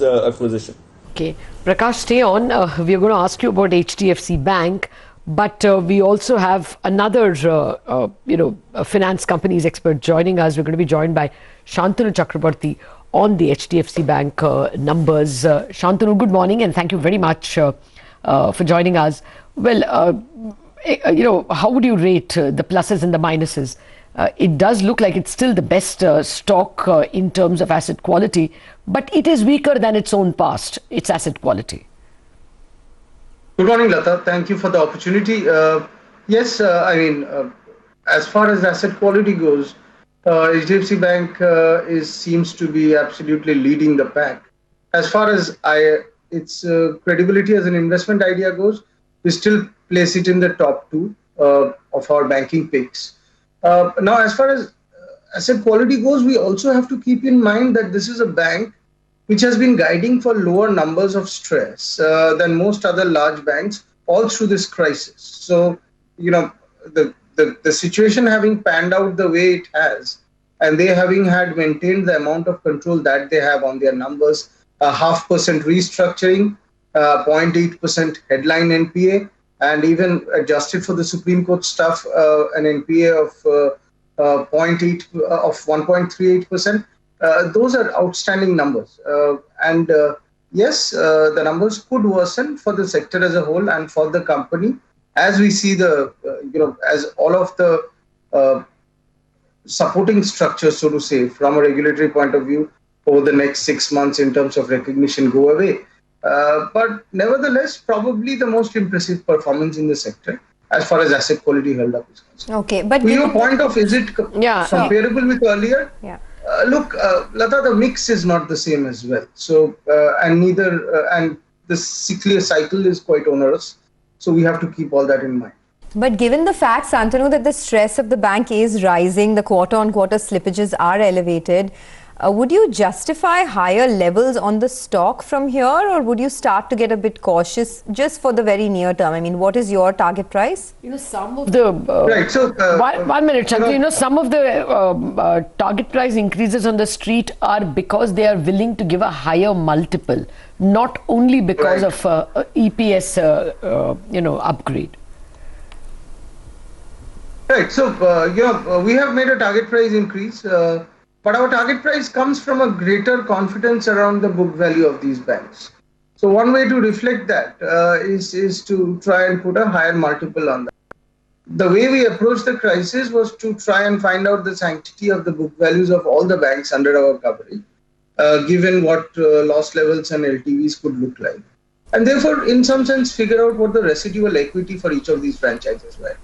acquisition. Okay, Prakash, stay on. We are going to ask you about HDFC Bank, but we also have another, a finance companies expert joining us. We're going to be joined by Shantanu Chakrabarti on the HDFC Bank numbers. Shantanu, good morning, and thank you very much for joining us. Well, how would you rate the pluses and the minuses? It does look like it's still the best stock in terms of asset quality, but it is weaker than its own past, its asset quality. Good morning, Lata. Thank you for the opportunity. Yes, as far as asset quality goes, HDFC Bank seems to be absolutely leading the pack. As far as its credibility as an investment idea goes, we still place it in the top two of our banking picks. Now, as far as asset quality goes, we also have to keep in mind that this is a bank which has been guiding for lower numbers of stress than most other large banks all through this crisis. So, the situation having panned out the way it has, and they having had maintained the amount of control that they have on their numbers, 0.5% restructuring, 0.8% headline NPA, and even adjusted for the Supreme Court stuff, an NPA of 1.38%. Those are outstanding numbers. Yes, the numbers could worsen for the sector as a whole and for the company, as we see as all of the supporting structures, so to say, from a regulatory point of view, over the next 6 months in terms of recognition go away. But nevertheless, probably the most impressive performance in the sector as far as asset quality held up is concerned. Okay, but to your point of, is it comparable with earlier? Yeah. Look, Lata, the mix is not the same as well. So, and the cyclical cycle is quite onerous. So we have to keep all that in mind. But given the fact, Shantanu, that the stress of the bank is rising, the quarter-on-quarter slippages are elevated, would you justify higher levels on the stock from here, or would you start to get a bit cautious just for the very near term? I mean, what is your target price? Some of the right. So 1 minute, Shantanu. Some of the target price increases on the street are because they are willing to give a higher multiple, not only because of EPS, upgrade. Right. So we have made a target price increase. But our target price comes from a greater confidence around the book value of these banks. So one way to reflect that is to try and put a higher multiple on that. The way we approached the crisis was to try and find out the sanctity of the book values of all the banks under our coverage, given what loss levels and LTVs could look like. And therefore, in some sense, figure out what the residual equity for each of these franchises were.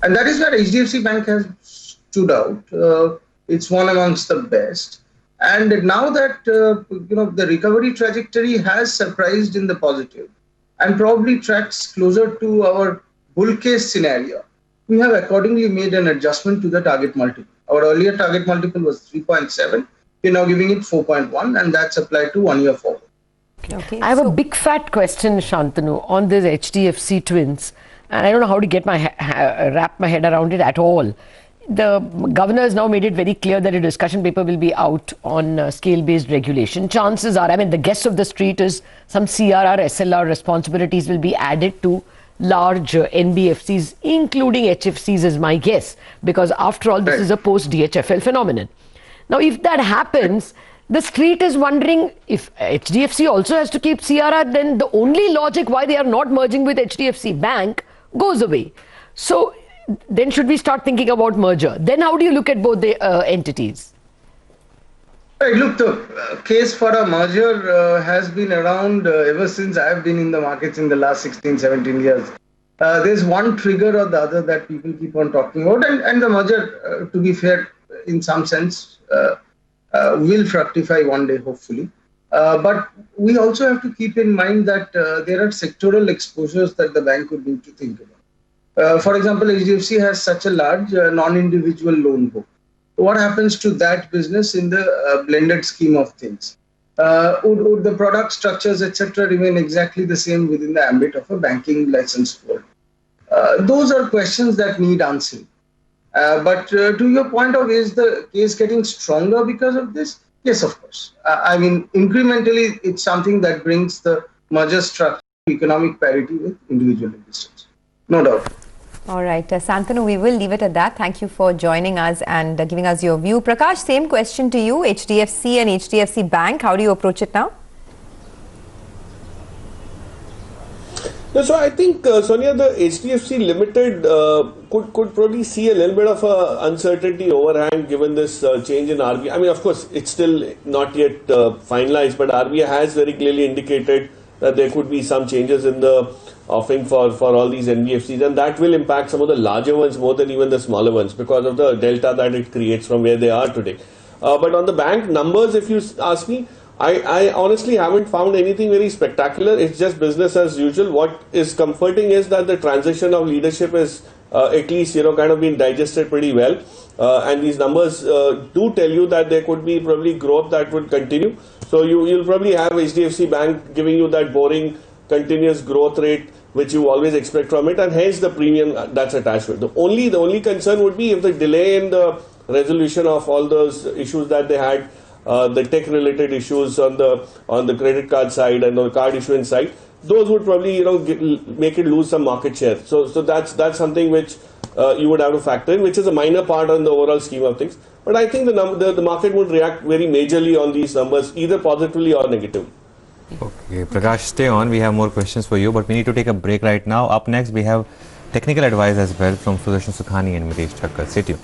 And that is where HDFC Bank has stood out. It's one amongst the best. And now that, the recovery trajectory has surprised in the positive and probably tracks closer to our bull case scenario, we have accordingly made an adjustment to the target multiple. Our earlier target multiple was 3.7. We're now giving it 4.1, and that's applied to 1 year forward. Okay. I have a big fat question, Shantanu, on this HDFC twins. And I don't know how to wrap my head around it at all. The governor has now made it very clear that a discussion paper will be out on scale-based regulation. Chances are, the guess of the street is some CRR, SLR responsibilities will be added to large NBFCs, including HFCs is my guess, because after all, this is a post-DHFL phenomenon. Now, if that happens, the street is wondering if HDFC also has to keep CRR, then the only logic why they are not merging with HDFC Bank goes away. So, then should we start thinking about merger? Then how do you look at both the entities? Right, look, the case for a merger has been around ever since I've been in the markets in the last 16, 17 years. There's one trigger or the other that people keep on talking about, and the merger, to be fair, in some sense, will fructify one day, hopefully. But we also have to keep in mind that there are sectoral exposures that the bank would need to think about. For example, HDFC has such a large non-individual loan book. What happens to that business in the blended scheme of things? Would the product structures, etc., remain exactly the same within the ambit of a banking license world? Those are questions that need answering. But to your point of, is the case getting stronger because of this? Yes, of course. I mean, incrementally, it's something that brings the merger structure to economic parity with individual investors. No doubt. All right, Santanu, we will leave it at that. Thank you for joining us and giving us your view. Prakash, same question to you. HDFC and HDFC Bank, how do you approach it now? So I think, Sonia, the HDFC Limited could probably see a little bit of uncertainty overhang given this change in RBI. I mean, of course, it's still not yet finalized, but RBI has very clearly indicated that there could be some changes in the offering for all these NBFCs, and that will impact some of the larger ones more than even the smaller ones because of the delta that it creates from where they are today. But on the bank numbers, if you ask me, I honestly haven't found anything very spectacular. It's just business as usual. What is comforting is that the transition of leadership is at least, kind of been digested pretty well. And these numbers do tell you that there could be probably growth that would continue. So you'll probably have HDFC Bank giving you that boring continuous growth rate which you always expect from it, and hence the premium that's attached to it. The only concern would be if the delay in the resolution of all those issues that they had, the tech-related issues on the credit card side and the card issuance side, those would probably make it lose some market share. So that's something which you would have to factor in, which is a minor part on the overall scheme of things. But I think the market would react very majorly on these numbers, either positively or negatively. Okay, Prakash, stay on. We have more questions for you, but we need to take a break right now. Up next, we have technical advice as well from Sudarshan Sukhani and Mitesh Thakkar. Stay tuned.